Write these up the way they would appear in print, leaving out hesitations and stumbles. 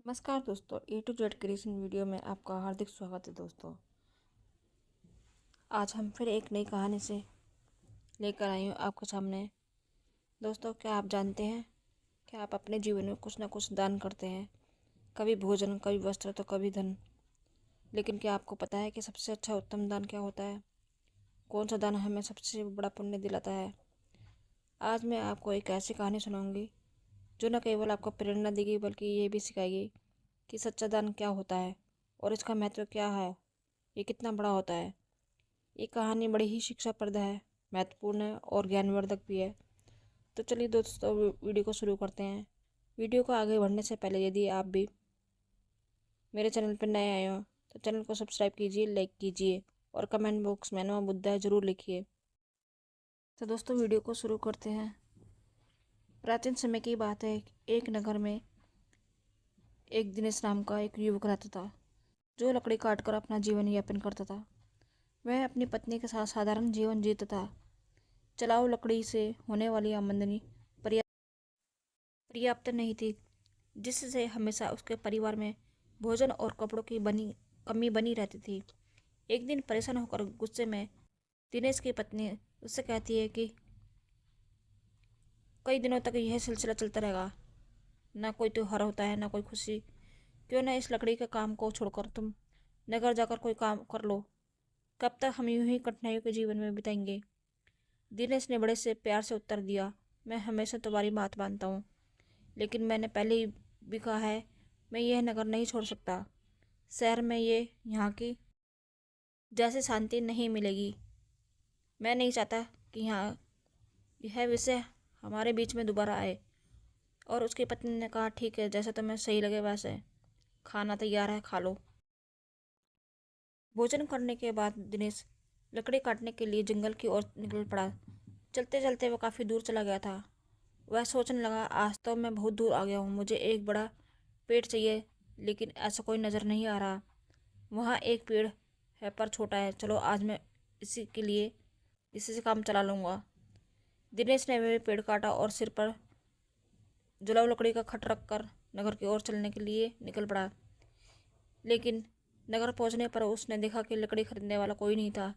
नमस्कार दोस्तों, ए to Z creation video में आपका हार्दिक स्वागत है। दोस्तों, आज हम फिर एक नई कहानी से लेकर आई हूँ आपके सामने। दोस्तों, क्या आप जानते हैं कि आप अपने जीवन में कुछ ना कुछ दान करते हैं, कभी भोजन, कभी वस्त्र, तो कभी धन। लेकिन क्या आपको पता है कि सबसे अच्छा उत्तम दान क्या होता है? कौन सा दान हमें सबसे बड़ा पुण्य दिलाता है? आज मैं आपको एक ऐसी कहानी सुनाऊंगी जो न केवल आपको प्रेरणा देगी बल्कि ये भी सिखाएगी कि सच्चा दान क्या होता है और इसका महत्व क्या है, ये कितना बड़ा होता है। ये कहानी बड़ी ही शिक्षाप्रद है, महत्वपूर्ण है और ज्ञानवर्धक भी है। तो चलिए दोस्तों, वीडियो को शुरू करते हैं। वीडियो को आगे बढ़ने से पहले यदि आप भी मेरे चैनल पर नए आए हो तो चैनल को सब्सक्राइब कीजिए, लाइक कीजिए और कमेंट बॉक्स में नवा मुद्दा है ज़रूर लिखिए। तो दोस्तों, वीडियो को शुरू करते हैं। प्राचीन समय की बात है, एक नगर में एक दिनेश नाम का एक युवक रहता था जो लकड़ी काटकर अपना जीवन यापन करता था। वह अपनी पत्नी के साथ साधारण जीवन जीता था। चलाऊ लकड़ी से होने वाली आमदनी पर्याप्त नहीं थी, जिससे हमेशा उसके परिवार में भोजन और कपड़ों की कमी बनी रहती थी। एक दिन परेशान होकर गुस्से में दिनेश की पत्नी उससे कहती है कि कई दिनों तक यह सिलसिला चलता रहेगा, ना कोई त्योहार होता है ना कोई खुशी। क्यों ना इस लकड़ी के काम को छोड़कर तुम नगर जाकर कोई काम कर लो। कब तक हम यूं ही कठिनाइयों के जीवन में बिताएंगे? दिनेश ने बड़े से प्यार से उत्तर दिया, मैं हमेशा तुम्हारी बात मानता हूँ, लेकिन मैंने पहले ही भी कहा है, मैं यह नगर नहीं छोड़ सकता। शहर में यहाँ की जैसे शांति नहीं मिलेगी। मैं नहीं चाहता कि यहाँ यह विषय हमारे बीच में दोबारा आए। और उसकी पत्नी ने कहा, ठीक है, जैसे तुम्हें सही लगे वैसे। खाना तैयार है, खा लो। भोजन करने के बाद दिनेश लकड़ी काटने के लिए जंगल की ओर निकल पड़ा। चलते चलते वो काफ़ी दूर चला गया था। वह सोचने लगा, आज तो मैं बहुत दूर आ गया हूँ, मुझे एक बड़ा पेड़ चाहिए, लेकिन ऐसा कोई नज़र नहीं आ रहा। वहाँ एक पेड़ है पर छोटा है, चलो आज मैं इसी से काम चला लूँगा। दिनेश ने वह पेड़ काटा और सिर पर जलाऊ लकड़ी का खट रख कर नगर की ओर चलने के लिए निकल पड़ा। लेकिन नगर पहुंचने पर उसने देखा कि लकड़ी खरीदने वाला कोई नहीं था।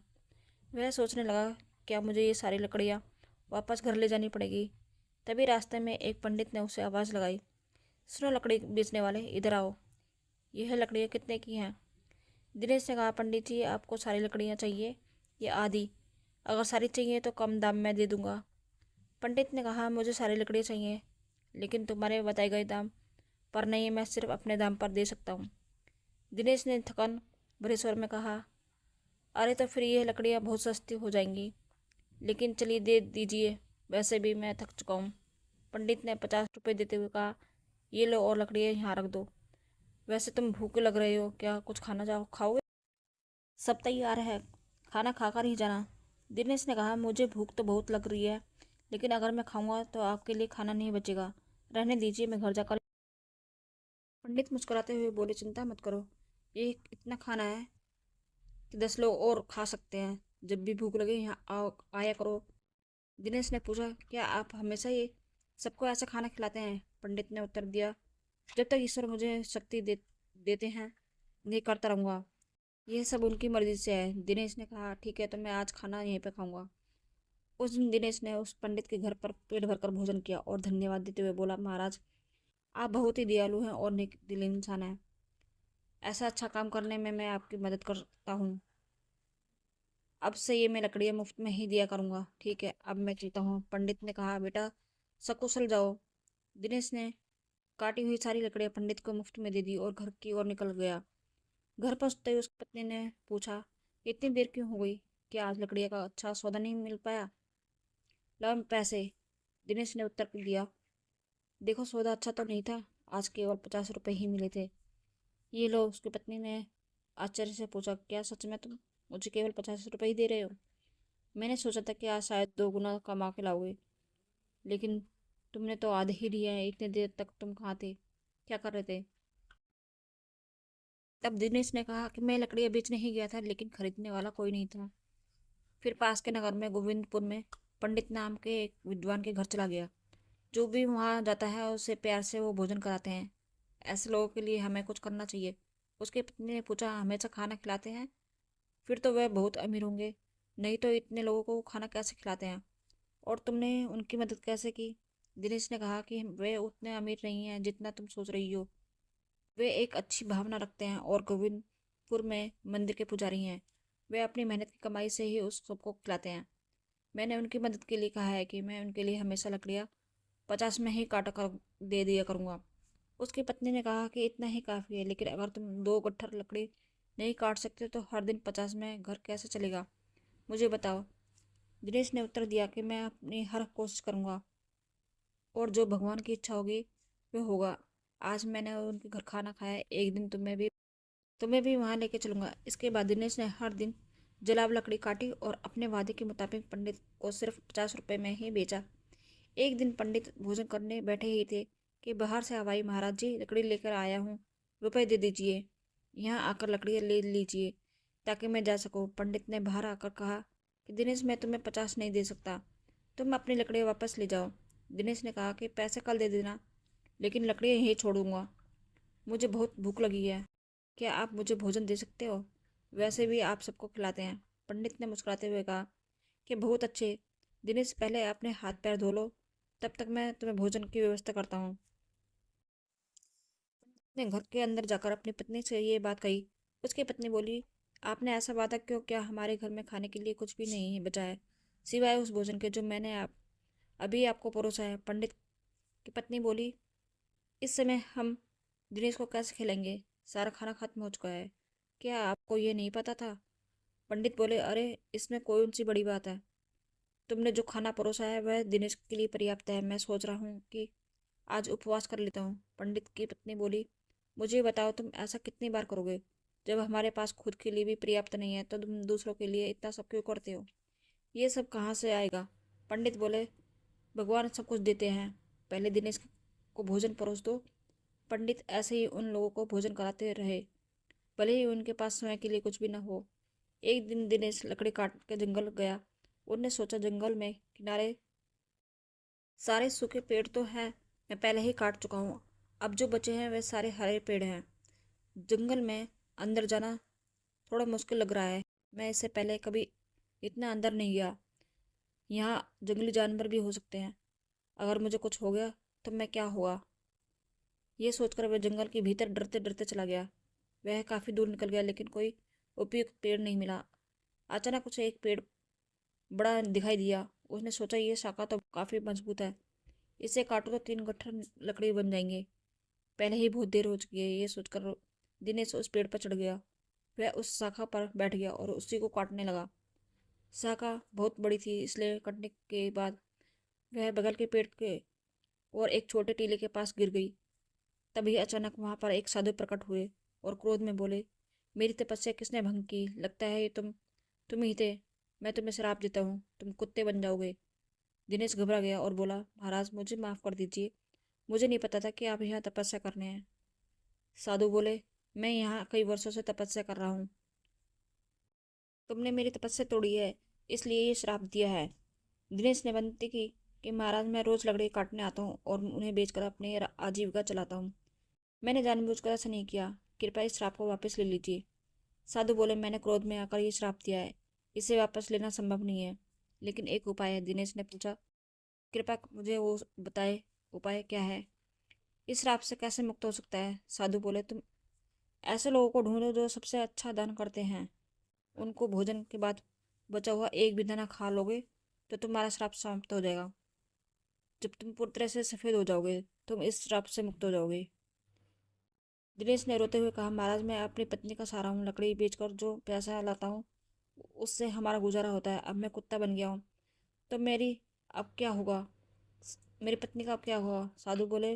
वह सोचने लगा, क्या मुझे ये सारी लकड़ियाँ वापस घर ले जानी पड़ेगी? तभी रास्ते में एक पंडित ने उसे आवाज़ लगाई, सुनो लकड़ी बेचने वाले, इधर आओ। यह लकड़ियाँ कितने की हैं? दिनेश ने कहा, पंडित जी, आपको सारी लकड़ियाँ चाहिए या आधी? अगर सारी चाहिए तो कम दाम में दे दूंगा। पंडित ने कहा, मुझे सारी लकड़ियाँ चाहिए, लेकिन तुम्हारे बताए गए दाम पर नहीं, मैं सिर्फ अपने दाम पर दे सकता हूँ। दिनेश ने थकन भरे स्वर में कहा, अरे तो फिर यह लकड़ियाँ बहुत सस्ती हो जाएंगी, लेकिन चलिए दे दीजिए, वैसे भी मैं थक चुका हूँ। पंडित ने 50 रुपये देते हुए कहा, ये लो और लकड़ियाँ यहाँ रख दो। वैसे तुम भूखे लग रहे हो, क्या कुछ खाना खाओगे? सब तैयार है, खाना खाकर ही जाना। दिनेश ने कहा, मुझे भूख तो बहुत लग रही है, लेकिन अगर मैं खाऊंगा तो आपके लिए खाना नहीं बचेगा। रहने दीजिए, मैं घर जाकर। पंडित मुस्कुराते हुए बोले, चिंता मत करो, ये इतना खाना है कि 10 लोग और खा सकते हैं। जब भी भूख लगे यहाँ आओ, आया करो। दिनेश ने पूछा, क्या आप हमेशा ये सबको ऐसा खाना खिलाते हैं? पंडित ने उत्तर दिया, जब तक ईश्वर मुझे शक्ति देते हैं, ये करता रहूँगा। यह सब उनकी मर्जी से है। दिनेश ने कहा, ठीक है, तो मैं आज खाना यहीं पे खाऊंगा। उस दिन दिनेश ने उस पंडित के घर पर पेट भरकर भोजन किया और धन्यवाद देते हुए बोला, महाराज, आप बहुत ही दयालु हैं और नेक दिल इंसान हैं। ऐसा अच्छा काम करने में मैं आपकी मदद करता हूँ। अब से ये मैं लकड़ियाँ मुफ्त में ही दिया करूँगा। ठीक है, अब मैं चलता हूँ। पंडित ने कहा, बेटा सकुशल जाओ। दिनेश ने काटी हुई सारी लकड़ियाँ पंडित को मुफ्त में दे दी और घर की ओर निकल गया। घर पहुँचते ही उसकी पत्नी ने पूछा, इतनी देर क्यों हो गई? क्या आज लकड़ियाँ का अच्छा सौदा नहीं मिल पाया? लाओ पैसे। दिनेश ने उत्तर दिया, देखो सौदा अच्छा तो नहीं था, आज केवल 50 रुपये ही मिले थे। ये लो। उसकी पत्नी ने आश्चर्य से पूछा, क्या सच में तुम मुझे केवल 50 रुपये ही दे रहे हो? मैंने सोचा था कि आज शायद 2 गुना कमा के लाओगे, लेकिन तुमने तो आधे ही दिए हैं। इतनी देर तक तुम कहाँ थे, क्या कर रहे थे? तब दिनेश ने कहा कि मैं लकड़ियाँ बेचने ही गया था, लेकिन खरीदने वाला कोई नहीं था। फिर पास के नगर में गोविंदपुर में पंडित नाम के एक विद्वान के घर चला गया। जो भी वहाँ जाता है उसे प्यार से वो भोजन कराते हैं। ऐसे लोगों के लिए हमें कुछ करना चाहिए। उसकी पत्नी ने पूछा, हमेशा खाना खिलाते हैं? फिर तो वह बहुत अमीर होंगे, नहीं तो इतने लोगों को खाना कैसे खिलाते हैं? और तुमने उनकी मदद कैसे की? दिनेश ने कहा कि वे उतने अमीर नहीं हैं जितना तुम सोच रही हो। वे एक अच्छी भावना रखते हैं और गोविंदपुर में मंदिर के पुजारी हैं। वे अपनी मेहनत की कमाई से ही उस सबको खिलाते हैं। मैंने उनकी मदद के लिए कहा है कि मैं उनके लिए हमेशा लकड़ियाँ 50 में ही काटा कर दे दिया करूँगा। उसकी पत्नी ने कहा कि इतना ही काफ़ी है, लेकिन अगर तुम 2 गट्ठर लकड़ी नहीं काट सकते तो हर दिन 50 में घर कैसे चलेगा? मुझे बताओ। दिनेश ने उत्तर दिया कि मैं अपनी हर कोशिश करूँगा और जो भगवान की इच्छा होगी वो होगा। आज मैंने उनके घर खाना खाया, एक दिन तुम्हें भी वहाँ लेके चलूंगा। इसके बाद दिनेश ने हर दिन जलाव लकड़ी काटी और अपने वादे के मुताबिक पंडित को सिर्फ 50 रुपए में ही बेचा। एक दिन पंडित भोजन करने बैठे ही थे कि बाहर से हवाई, महाराज जी लकड़ी लेकर आया हूँ, रुपए दे दीजिए, यहाँ आकर लकड़ी ले लीजिए ताकि मैं जा सकूँ। पंडित ने बाहर आकर कहा कि दिनेश, मैं तुम्हें 50 नहीं दे सकता, तुम अपनी लकड़ी वापस ले जाओ। दिनेश ने कहा कि पैसे कल दे देना, लेकिन लकड़ी यहीं छोड़ूंगा। मुझे बहुत भूख लगी है, क्या आप मुझे भोजन दे सकते हो? वैसे भी आप सबको खिलाते हैं। पंडित ने मुस्कुराते हुए कहा कि बहुत अच्छे दिनेश, पहले अपने हाथ पैर धो लो, तब तक मैं तुम्हें भोजन की व्यवस्था करता हूँ। ने घर के अंदर जाकर अपनी पत्नी से ये बात कही। उसकी पत्नी बोली, आपने ऐसा वादा क्यों किया? हमारे घर में खाने के लिए कुछ भी नहीं है बचा है, सिवाय उस भोजन के जो मैंने अभी आपको परोसा है। पंडित की पत्नी बोली, इस समय हम दिनेश को कैसे खिलाएंगे? सारा खाना खत्म हो चुका है, क्या आपको ये नहीं पता था? पंडित बोले, अरे इसमें कौन सी बड़ी बात है, तुमने जो खाना परोसा है वह दिनेश के लिए पर्याप्त है। मैं सोच रहा हूँ कि आज उपवास कर लेता हूँ। पंडित की पत्नी बोली, मुझे बताओ तुम ऐसा कितनी बार करोगे? जब हमारे पास खुद के लिए भी पर्याप्त नहीं है तो तुम दूसरों के लिए इतना सब क्यों करते हो? ये सब कहाँ से आएगा? पंडित बोले, भगवान सब कुछ देते हैं, पहले दिनेश को भोजन परोस दो। पंडित ऐसे ही उन लोगों को भोजन कराते रहे, भले ही उनके पास समय के लिए कुछ भी न हो। एक दिन दिनेश लकड़ी काट के जंगल गया। उनने सोचा, जंगल में किनारे सारे सूखे पेड़ तो हैं, मैं पहले ही काट चुका हूँ, अब जो बचे हैं वे सारे हरे पेड़ हैं। जंगल में अंदर जाना थोड़ा मुश्किल लग रहा है, मैं इससे पहले कभी इतना अंदर नहीं गया। यहाँ जंगली जानवर भी हो सकते हैं, अगर मुझे कुछ हो गया तो मैं क्या हुआ? ये सोचकर वह जंगल के भीतर डरते डरते चला गया। वह काफ़ी दूर निकल गया, लेकिन कोई उपयुक्त पेड़ नहीं मिला। अचानक उसे एक पेड़ बड़ा दिखाई दिया। उसने सोचा, ये शाखा तो काफ़ी मजबूत है, इसे काटो तो 3 गट्ठर लकड़ी बन जाएंगे। पहले ही बहुत देर हो चुकी है, ये सोचकर दिनेश उस पेड़ पर चढ़ गया। वह उस शाखा पर बैठ गया और उसी को काटने लगा। शाखा बहुत बड़ी थी, इसलिए कटने के बाद वह बगल के पेड़ के और एक छोटे टीले के पास गिर गई। तभी अचानक वहां पर एक साधु प्रकट हुए और क्रोध में बोले, मेरी तपस्या किसने भंग की? लगता है ये तुम ही थे। मैं तुम्हें श्राप देता हूँ, तुम कुत्ते बन जाओगे। दिनेश घबरा गया और बोला, महाराज मुझे माफ़ कर दीजिए, मुझे नहीं पता था कि आप यहाँ तपस्या करने हैं। साधु बोले, मैं यहाँ कई वर्षों से तपस्या कर रहा हूँ, तुमने मेरी तपस्या तोड़ी है, इसलिए ये श्राप दिया है। दिनेश ने विनती की कि महाराज, मैं रोज लकड़ी काटने आता हूँ और उन्हें बेचकर अपनी आजीविका चलाता हूँ, मैंने जानबूझकर ऐसा नहीं किया, कृपया इस श्राप को वापस ले लीजिए। साधु बोले, मैंने क्रोध में आकर ये श्राप दिया है, इसे वापस लेना संभव नहीं है, लेकिन एक उपाय है। दिनेश ने पूछा, कृपया मुझे वो बताए, उपाय क्या है? इस श्राप से कैसे मुक्त हो सकता है? साधु बोले, तुम ऐसे लोगों को ढूंढो जो सबसे अच्छा दान करते हैं, उनको भोजन के बाद बचा हुआ एक भी दाना खा लोगे तो तुम्हारा श्राप समाप्त हो जाएगा। जब तुम पूरी तरह से सफ़ेद हो जाओगे तुम इस श्राप से मुक्त हो जाओगे। दिनेश ने रोते हुए कहा, महाराज मैं अपनी पत्नी का सहारा हूँ, लकड़ी बेचकर जो पैसा लाता हूँ उससे हमारा गुजारा होता है। अब मैं कुत्ता बन गया हूँ तो मेरी अब क्या होगा? मेरी पत्नी का अब क्या होगा? साधु बोले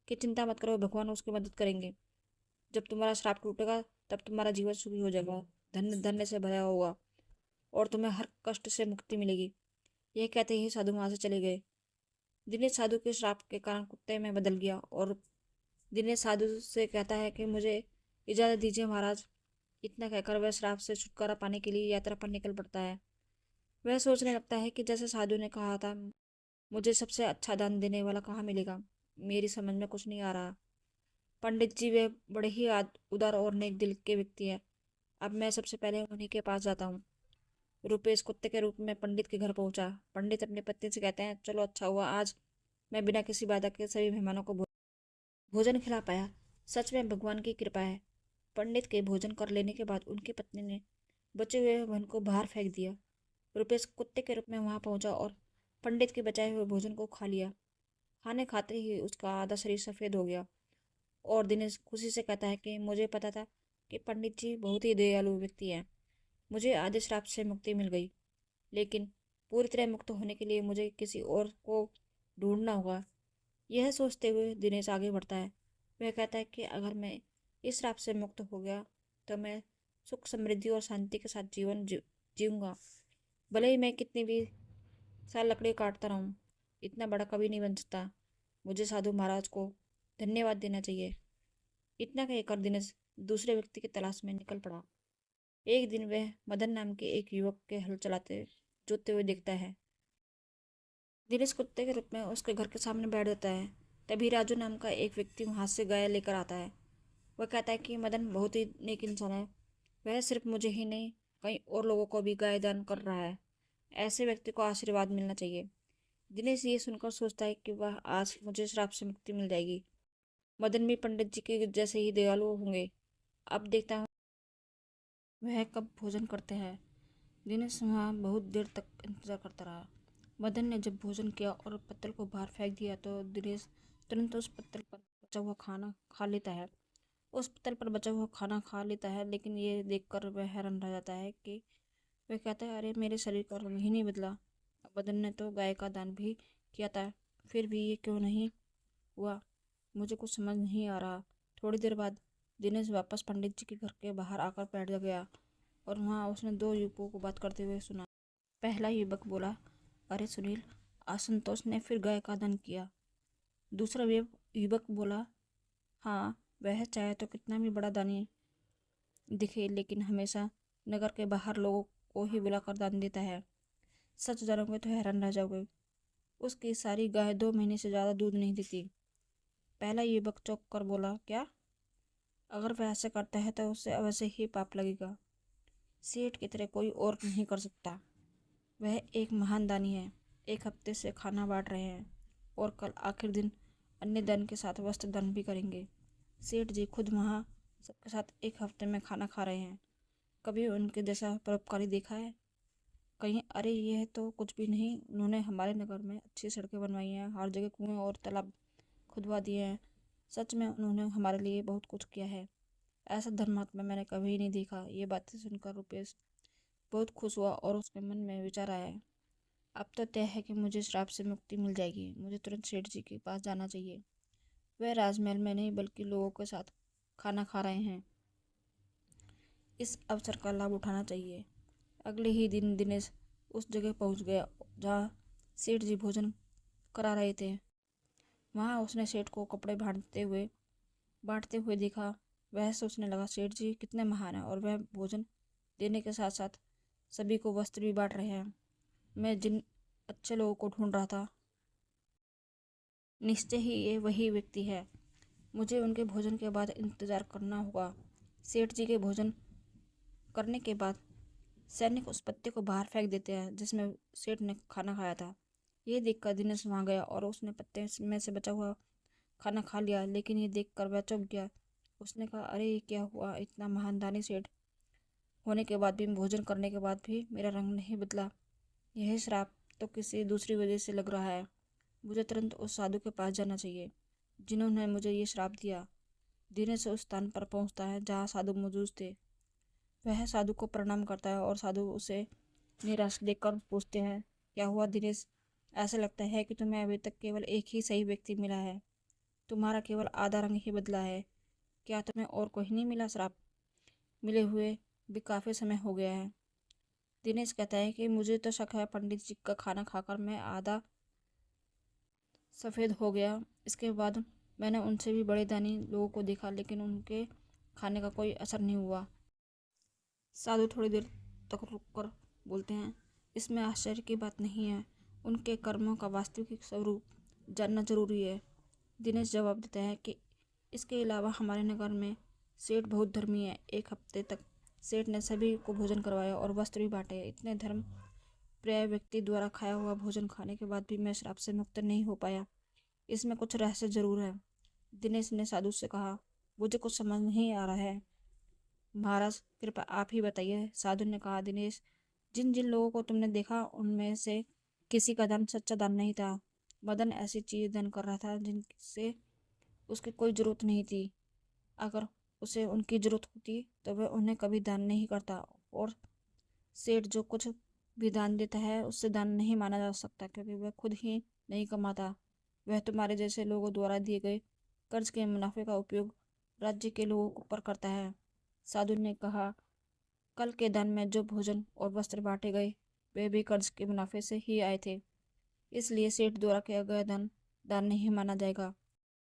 कि चिंता मत करो, भगवान उसकी मदद करेंगे। जब तुम्हारा श्राप टूटेगा तब तुम्हारा जीवन सुखी हो जाएगा, धन्य धन्य से भरा होगा और तुम्हें हर कष्ट से मुक्ति मिलेगी। यह कहते ही साधु वहां से चले गए। दिनेश साधु के श्राप के कारण कुत्ते में बदल गया और दिनेश साधु से कहता है कि मुझे इजाज़त दीजिए महाराज। इतना कहकर वह श्राप से छुटकारा पाने के लिए यात्रा पर निकल पड़ता है। वह सोचने लगता है कि जैसे साधु ने कहा था, मुझे सबसे अच्छा दान देने वाला कहाँ मिलेगा, मेरी समझ में कुछ नहीं आ रहा। पंडित जी वे बड़े ही उदार और नेक दिल के व्यक्ति हैं। अब मैं सबसे पहले उन्हीं के पास जाता हूँ। रुपेश कुत्ते के रूप में पंडित के घर पहुंचा। पंडित अपनी पत्नी से कहते हैं, चलो अच्छा हुआ आज मैं बिना किसी बाधा के सभी मेहमानों को भोजन खिला पाया। सच में भगवान की कृपा है। पंडित के भोजन कर लेने के बाद उनकी पत्नी ने बचे हुए वन को बाहर फेंक दिया। रुपेश कुत्ते के रूप में वहां पहुंचा और पंडित के बचाए हुए भोजन को खा लिया। खाने खाते ही उसका आधा शरीर सफेद हो गया और दिनेश खुशी से कहता है कि मुझे पता था कि पंडित जी बहुत ही दयालु व्यक्ति हैं। मुझे आधे श्राप से मुक्ति मिल गई, लेकिन पूरी तरह मुक्त होने के लिए मुझे किसी और को ढूंढना होगा। यह सोचते हुए दिनेश आगे बढ़ता है। वह कहता है कि अगर मैं इस श्राप से मुक्त हो गया तो मैं सुख समृद्धि और शांति के साथ जीवन जीऊंगा। भले ही मैं कितनी भी साल लकड़ी काटता रहूं, इतना बड़ा कभी नहीं बन सकता। मुझे साधु महाराज को धन्यवाद देना चाहिए। इतना कहकर दिनेश दूसरे व्यक्ति की तलाश में निकल पड़ा। एक दिन वह मदन नाम के एक युवक के हल चलाते जोतते हुए देखता है। दिनेश कुत्ते के रूप में उसके घर के सामने बैठ जाता है। तभी राजू नाम का एक व्यक्ति वहां से गाय लेकर आता है। वह कहता है कि मदन बहुत ही नेक इंसान है। वह सिर्फ मुझे ही नहीं, कई और लोगों को भी गाय दान कर रहा है। ऐसे व्यक्ति को आशीर्वाद मिलना चाहिए। दिनेश ये सुनकर सोचता है कि वह आज मुझे श्राप से मुक्ति मिल जाएगी। मदन भी पंडित जी के जैसे ही दयालु होंगे। अब देखता हूँ वह कब भोजन करते हैं। दिनेश वहाँ बहुत देर तक इंतजार करता रहा। मदन ने जब भोजन किया और पत्तल को बाहर फेंक दिया तो दिनेश तुरंत उस पत्तल पर बचा हुआ खाना खा लेता है। लेकिन ये देखकर वह हैरान रह जाता है कि वह कहता है, अरे मेरे शरीर का रंग ही नहीं बदला। मदन ने तो गाय का दान भी किया था, फिर भी ये क्यों नहीं हुआ? मुझे कुछ समझ नहीं आ रहा। थोड़ी देर बाद दिनेश वापस पंडित जी के घर के बाहर आकर बैठ गया और वहाँ उसने दो युवकों को बात करते हुए सुना। पहला युवक बोला, अरे सुनील, आज संतोष ने फिर गाय का दान किया। दूसरा युवक बोला, हाँ, वह चाहे तो कितना भी बड़ा दानी दिखे, लेकिन हमेशा नगर के बाहर लोगों को ही बुलाकर दान देता है। सच जानोगे तो हैरान रह जाओगे। उसकी सारी गाय 2 महीने से ज्यादा दूध नहीं देती। पहला युवक चौंक कर बोला, क्या? अगर वह ऐसे करता है तो उसे अवश्य ही पाप लगेगा। सेठ की तरह कोई और नहीं कर सकता। वह एक महान दानी है। एक हफ्ते से खाना बांट रहे हैं और कल आखिर दिन अन्य दान के साथ वस्त्र दान भी करेंगे। सेठ जी खुद वहाँ सबके साथ एक हफ्ते में खाना खा रहे हैं। कभी उनके जैसा परोपकारी देखा है कहीं? अरे यह तो कुछ भी नहीं। उन्होंने हमारे नगर में अच्छी सड़कें बनवाई हैं, हर जगह कुएं और तालाब खुदवा दिए हैं। सच में उन्होंने हमारे लिए बहुत कुछ किया है। ऐसा धर्मात्मा मैंने कभी नहीं देखा। ये बातें सुनकर रुपेश बहुत खुश हुआ और उसके मन में विचार आया, अब तो तय है कि मुझे श्राप से मुक्ति मिल जाएगी। मुझे तुरंत सेठ जी के पास जाना चाहिए। वह राजमहल में नहीं बल्कि लोगों के साथ खाना खा रहे हैं। इस अवसर का लाभ उठाना चाहिए। अगले ही दिन दिनेश उस जगह पहुंच गया जहाँ सेठ जी भोजन करा रहे थे। वहाँ उसने सेठ को कपड़े बांटते हुए देखा। वह सोचने लगा, सेठ जी कितने महान हैं और वह भोजन देने के साथ साथ सभी को वस्त्र भी बांट रहे हैं। मैं जिन अच्छे लोगों को ढूंढ रहा था, निश्चय ही ये वही व्यक्ति है। मुझे उनके भोजन के बाद इंतजार करना होगा। सेठ जी के भोजन करने के बाद सैनिक उस पत्ते को बाहर फेंक देते हैं जिसमें सेठ ने खाना खाया था। ये देखकर दिनेश वहां गया और उसने पत्ते में से बचा हुआ खाना खा लिया, लेकिन ये देखकर वह चौंक गया। उसने कहा, अरे ये क्या हुआ? इतना महान दानी सेठ होने के बाद भी, भोजन करने के बाद भी मेरा रंग नहीं बदला। यह श्राप तो किसी दूसरी वजह से लग रहा है। मुझे तुरंत उस साधु के पास जाना चाहिए जिन्होंने मुझे ये श्राप दिया। दिनेश उस स्थान पर पहुंचता है जहाँ साधु मौजूद थे। वह साधु को प्रणाम करता है और साधु उसे निराश देखकर पूछते हैं, क्या हुआ दिनेश? ऐसा लगता है कि तुम्हें अभी तक केवल एक ही सही व्यक्ति मिला है। तुम्हारा केवल आधा रंग ही बदला है। क्या तुम्हें और कोई नहीं मिला? श्राप मिले हुए भी काफ़ी समय हो गया है। दिनेश कहता है कि मुझे तो शक है, पंडित जी का खाना खाकर मैं आधा सफ़ेद हो गया। इसके बाद मैंने उनसे भी बड़े दानी लोगों को देखा, लेकिन उनके खाने का कोई असर नहीं हुआ। साधु थोड़ी देर तक रुककर बोलते हैं, इसमें आश्चर्य की बात नहीं है। उनके कर्मों का वास्तविक स्वरूप जानना जरूरी है। दिनेश जवाब देता है कि इसके अलावा हमारे नगर में सेठ बहुत धर्मी है। एक हफ्ते तक सेठ ने सभी को भोजन करवाया और वस्त्र भी बांटे। इतने धर्म प्रिय व्यक्ति द्वारा खाया हुआ भोजन खाने के बाद भी मैं श्राप से मुक्त नहीं हो पाया। इसमें कुछ रहस्य जरूर है। दिनेश ने साधु से कहा, मुझे कुछ समझ नहीं आ रहा है महाराज, कृपया आप ही बताइए। साधु ने कहा, दिनेश, जिन जिन लोगों को तुमने देखा उनमें से किसी का दान सच्चा दान नहीं था। मदन ऐसी चीज दान कर रहा था जिनसे उसकी कोई जरूरत नहीं थी। अगर उसे उनकी जरूरत होती तो वह उन्हें कभी दान नहीं करता। और सेठ जो कुछ भी दान देता है उससे दान नहीं माना जा सकता, क्योंकि वह खुद ही नहीं कमाता। वह तुम्हारे जैसे लोगों द्वारा दिए गए कर्ज के मुनाफे का उपयोग राज्य के लोगों पर करता है। साधु ने कहा, कल के दान में जो भोजन और वस्त्र बांटे गए वे भी कर्ज के मुनाफे से ही आए थे। इसलिए सेठ द्वारा किया गया दान दान नहीं माना जाएगा।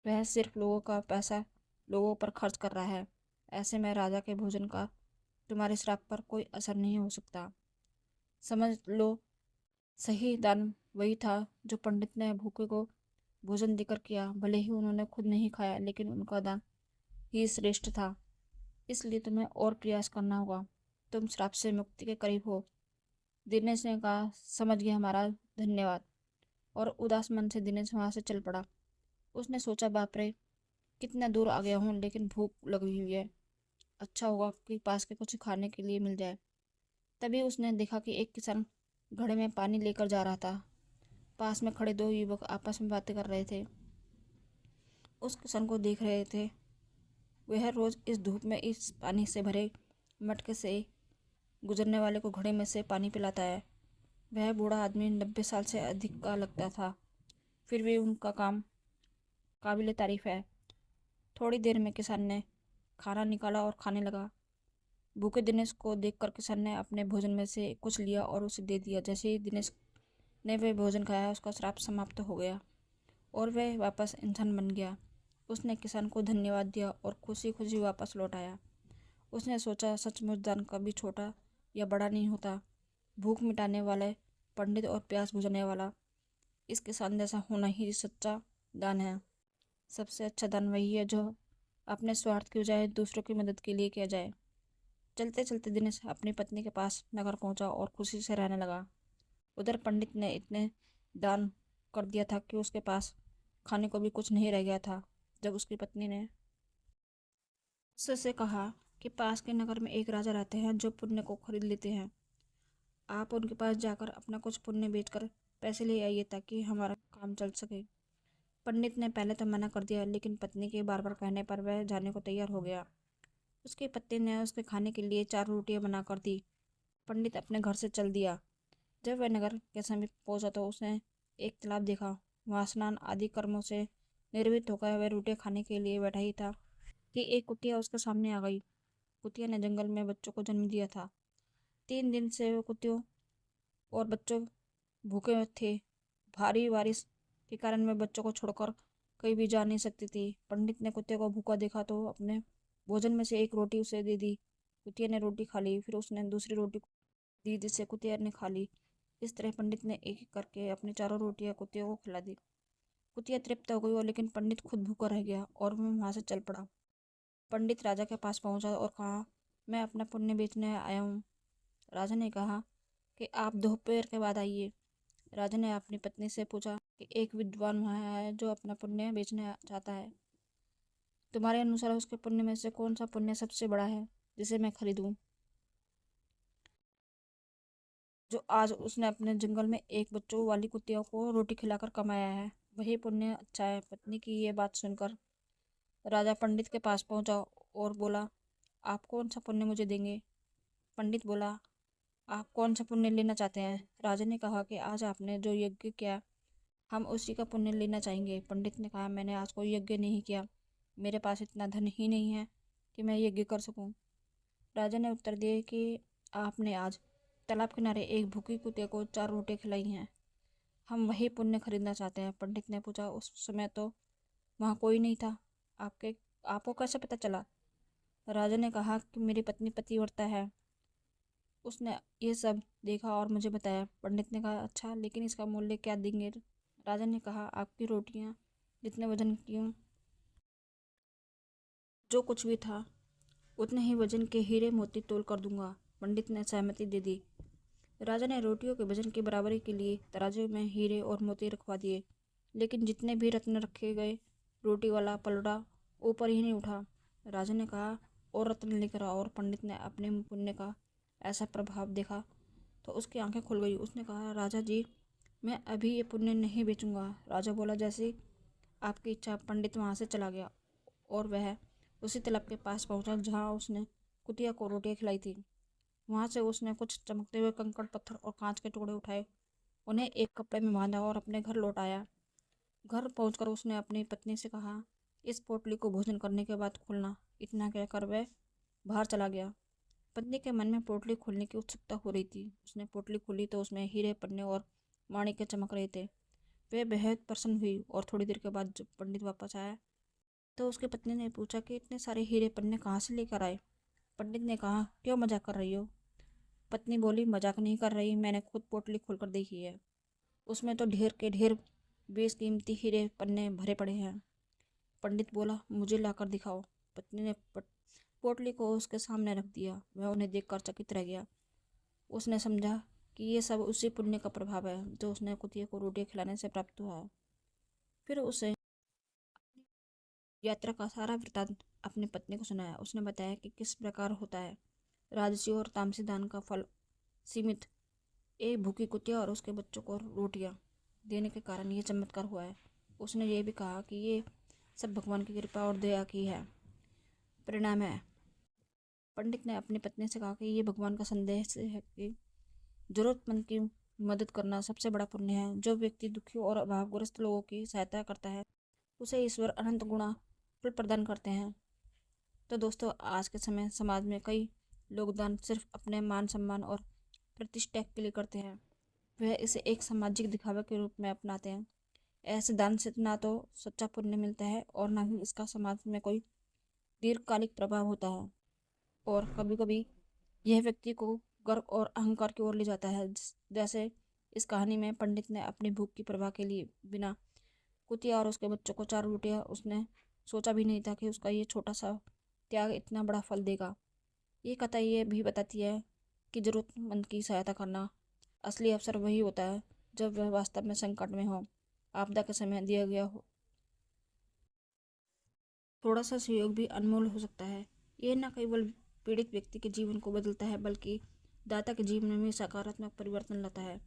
वह सिर्फ लोगों का पैसा लोगों पर खर्च कर रहा है। ऐसे में राजा के भोजन का तुम्हारे श्राप पर कोई असर नहीं हो सकता। समझ लो, सही दान वही था जो पंडित ने भूखे को भोजन देकर किया। भले ही उन्होंने खुद नहीं खाया, लेकिन उनका दान ही श्रेष्ठ था। इसलिए तुम्हें और प्रयास करना होगा। तुम श्राप से मुक्ति के करीब हो। दिनेश ने कहा, समझ गया महाराज, धन्यवाद। और उदास मन से दिनेश वहां से चल पड़ा। उसने सोचा, बाप रे, कितना दूर आ गया हूँ, लेकिन भूख लगी हुई है। अच्छा होगा कि पास के कुछ खाने के लिए मिल जाए। तभी उसने देखा कि एक किसान घड़े में पानी लेकर जा रहा था। पास में खड़े दो युवक आपस में बातें कर रहे थे। उस किसान को देख रहे थे। वह रोज इस धूप में इस पानी से भरे मटके से गुजरने वाले को घड़े में से पानी पिलाता है। वह बूढ़ा आदमी 90 साल से अधिक का लगता था, फिर भी उनका काम काबिले तारीफ है। थोड़ी देर में किसान ने खाना निकाला और खाने लगा। भूखे दिनेश को देखकर किसान ने अपने भोजन में से कुछ लिया और उसे दे दिया। जैसे ही दिनेश ने वह भोजन खाया, उसका श्राप समाप्त हो गया और वह वापस इंसान बन गया। उसने किसान को धन्यवाद दिया और खुशी खुशी वापस लौट आया। उसने सोचा, सचमुच दान कभी छोटा या बड़ा नहीं होता। भूख मिटाने वाले पंडित और प्यास बुझाने वाला इस किसान जैसा होना ही सच्चा दान है। सबसे अच्छा दान वही है जो अपने स्वार्थ की बजाय दूसरों की मदद के लिए किया जाए। चलते चलते दिनेश अपनी पत्नी के पास नगर पहुंचा और खुशी से रहने लगा। उधर पंडित ने इतने दान कर दिया था कि उसके पास खाने को भी कुछ नहीं रह गया था। जब उसकी पत्नी ने उससे कहा कि पास के नगर में एक राजा रहते हैं जो पुण्य को खरीद लेते हैं, आप उनके पास जाकर अपना कुछ पुण्य बेचकर पैसे ले आइए ताकि हमारा काम चल सके। पंडित ने पहले तो मना कर दिया, लेकिन पत्नी के बार बार कहने पर वह जाने को तैयार हो गया। उसकी पत्नी ने उसके खाने के लिए 4 रोटियां बनाकर दी। पंडित अपने घर से चल दिया। जब वह नगर के समीप पहुंचा तो उसने एक तालाब देखा। वहां स्नान आदि कर्मों से निर्वृत्त होकर वह रोटियां खाने के लिए बैठा ही था कि एक कुतिया उसके सामने आ गई। कुतिया ने जंगल में बच्चों को जन्म दिया था। 3 दिन से वो कुतियों और बच्चों भूखे थे। भारी बारिश के कारण वह बच्चों को छोड़कर कहीं भी जा नहीं सकती थी। पंडित ने कुत्ते को भूखा देखा तो अपने भोजन में से एक रोटी उसे दे दी। कुतिया ने रोटी खा ली, फिर उसने दूसरी रोटी दी जिसे कुतिया ने खा ली। इस तरह पंडित ने एक एक करके अपनी चारों रोटियां कुतिया को खिला दी। कुतिया तृप्त हो गई और लेकिन पंडित खुद भूखा रह गया और वह वहां से चल पड़ा। पंडित राजा के पास पहुंचा और कहा, मैं अपना पुण्य बेचने आया हूँ। राजा ने कहा कि आप दोपहर के बाद आइए। राजा ने अपनी पत्नी से पूछा कि एक विद्वान वहाँ है जो अपना पुण्य बेचने चाहता है। तुम्हारे अनुसार उसके पुण्य में से कौन सा पुण्य सबसे बड़ा है जिसे मैं खरीदूं? जो आज उसने अपने जंगल में एक बच्चों वाली कुतिया को रोटी खिलाकर कमाया है, वही पुण्य अच्छा है। पत्नी की ये बात सुनकर राजा पंडित के पास पहुंचा और बोला, आप कौन सा पुण्य मुझे देंगे? पंडित बोला, आप कौन सा पुण्य लेना चाहते हैं? राजा ने कहा कि आज आपने जो यज्ञ किया हम उसी का पुण्य लेना चाहेंगे। पंडित ने कहा, मैंने आज कोई यज्ञ नहीं किया, मेरे पास इतना धन ही नहीं है कि मैं यज्ञ कर सकूं। राजा ने उत्तर दिया कि आपने आज तालाब किनारे एक भूखी कुतिया को 4 रोटियां खिलाई हैं, हम वही पुण्य खरीदना चाहते हैं। पंडित ने पूछा, उस समय तो वहाँ कोई नहीं था, आपके आपको कैसे पता चला? राजा ने कहा कि मेरी पत्नी पतिव्रता है, उसने ये सब देखा और मुझे बताया। पंडित ने कहा, अच्छा, लेकिन इसका मूल्य क्या देंगे? राजा ने कहा, आपकी रोटियां जितने वजन की हों जो कुछ भी था उतने ही वजन के हीरे मोती तोल कर दूंगा। पंडित ने सहमति दे दी। राजा ने रोटियों के वजन की बराबरी के लिए तराजू में हीरे और मोती रखवा दिए, लेकिन जितने भी रत्न रखे गए, रोटी वाला पलड़ा ऊपर ही नहीं उठा। राजा ने कहा, और रत्न लेकर आओ। और पंडित ने अपने पुण्य का ऐसा प्रभाव देखा तो उसकी आंखें खुल गई। उसने कहा, राजा जी, मैं अभी ये पुण्य नहीं बेचूंगा। राजा बोला, जैसी आपकी इच्छा। पंडित वहां से चला गया और वह उसी तालाब के पास पहुंचा जहां उसने कुतिया को रोटियां खिलाई थी। वहां से उसने कुछ चमकते हुए कंकड़, पत्थर और कांच के टुकड़े उठाए, उन्हें एक कपड़े में बांधा और अपने घर लौट आया। घर पहुंचकर उसने अपनी पत्नी से कहा, इस पोटली को भोजन करने के बाद खोलना। इतना कहकर वह बाहर चला गया। पत्नी के मन में पोटली खोलने की उत्सुकता हो रही थी। उसने पोटली खोली तो उसमें हीरे, पन्ने और माणिक्य चमक रहे थे। वह बेहद प्रसन्न हुई और थोड़ी देर के बाद जब पंडित वापस आया तो उसकी पत्नी ने पूछा कि इतने सारे हीरे पन्ने कहाँ से लेकर आए। पंडित ने कहा, क्यों मजाक कर रही हो। पत्नी बोली, मजाक नहीं कर रही, मैंने खुद पोटली खोलकर देखी है। उसमें तो ढेर के ढेर बेशकीमती हीरे पन्ने भरे पड़े हैं। पंडित बोला, मुझे लाकर दिखाओ। पत्नी ने पोटली को उसके सामने रख दिया। वह उन्हें देखकर चकित रह गया। उसने समझा कि ये सब उसी पुण्य का प्रभाव है जो उसने कुतिया को रोटियां खिलाने से प्राप्त हुआ है। फिर उसे यात्रा का सारा वृतांत अपनी पत्नी को सुनाया। उसने बताया कि किस प्रकार होता है। राजसी और तामसी दान का फल सीमित। एक भूखी कुतिया और उसके बच्चों को रोटियां देने के कारण ये चमत्कार हुआ है। उसने ये भी कहा कि ये सब भगवान की कृपा और दया की है परिणाम है। पंडित ने अपनी पत्नी से कहा कि ये भगवान का संदेश है कि जरूरतमंद की मदद करना सबसे बड़ा पुण्य है। जो व्यक्ति दुखियों और अभावग्रस्त लोगों की सहायता करता है उसे ईश्वर अनंत गुणा फल प्रदान करते हैं। तो दोस्तों, आज के समय समाज में कई लोग दान सिर्फ अपने मान सम्मान और प्रतिष्ठा के लिए करते हैं। वह इसे एक सामाजिक दिखावे के रूप में अपनाते हैं। ऐसे दान से ना तो सच्चा पुण्य मिलता है और ना ही इसका समाज में कोई दीर्घकालिक प्रभाव होता है। और कभी कभी यह व्यक्ति को गर्व और अहंकार की ओर ले जाता है। जैसे इस कहानी में पंडित ने अपनी भूख की परवाह के लिए बिना कुतिया और उसके बच्चों को 4 रोटियां, उसने सोचा भी नहीं था कि उसका ये छोटा सा त्याग इतना बड़ा फल देगा। ये कथा ये भी बताती है कि जरूरतमंद की सहायता करना असली अवसर वही होता है जब वह वास्तव में संकट में हो। आपदा के समय दिया गया हो थोड़ा सा सहयोग भी अनमोल हो सकता है। यह न केवल पीड़ित व्यक्ति के जीवन को बदलता है बल्कि दाता के जीवन में भी सकारात्मक परिवर्तन लाता है।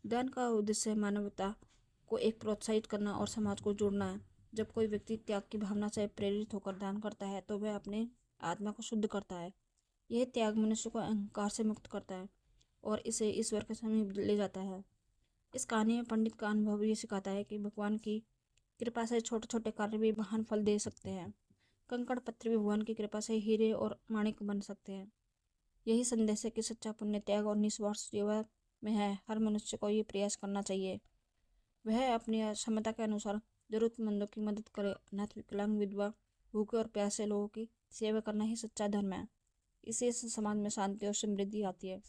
दान का उद्देश्य मानवता को एक प्रोत्साहित करना और समाज को जोड़ना है। जब कोई व्यक्ति त्याग की भावना से प्रेरित होकर दान करता है तो वह अपने आत्मा को शुद्ध करता है। यह त्याग मनुष्य को अहंकार से मुक्त करता है और इसे ईश्वर के समीप ले जाता है। इस कहानी में पंडित का अनुभव ये सिखाता है कि भगवान की कृपा से छोटे छोटे कार्य भी महान फल दे सकते हैं। कंकड़ पत्थर भी भगवान की कृपा से हीरे और माणिक बन सकते हैं। यही संदेश है कि सच्चा पुण्य त्याग और निस्वार्थ सेवा में है। हर मनुष्य को ये प्रयास करना चाहिए वह अपनी क्षमता के अनुसार जरूरतमंदों की मदद करे। अनाथ, विकलांग, विधवा, भूखे और प्यासे लोगों की सेवा करना ही सच्चा धर्म है। इससे समाज में शांति और समृद्धि आती है।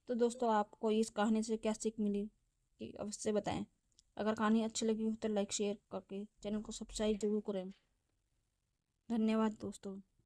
तो दोस्तों, आपको इस कहानी से क्या सीख मिली कि अवश्य बताएं। अगर कहानी अच्छी लगी हो तो लाइक शेयर करके चैनल को सब्सक्राइब जरूर करें। धन्यवाद दोस्तों।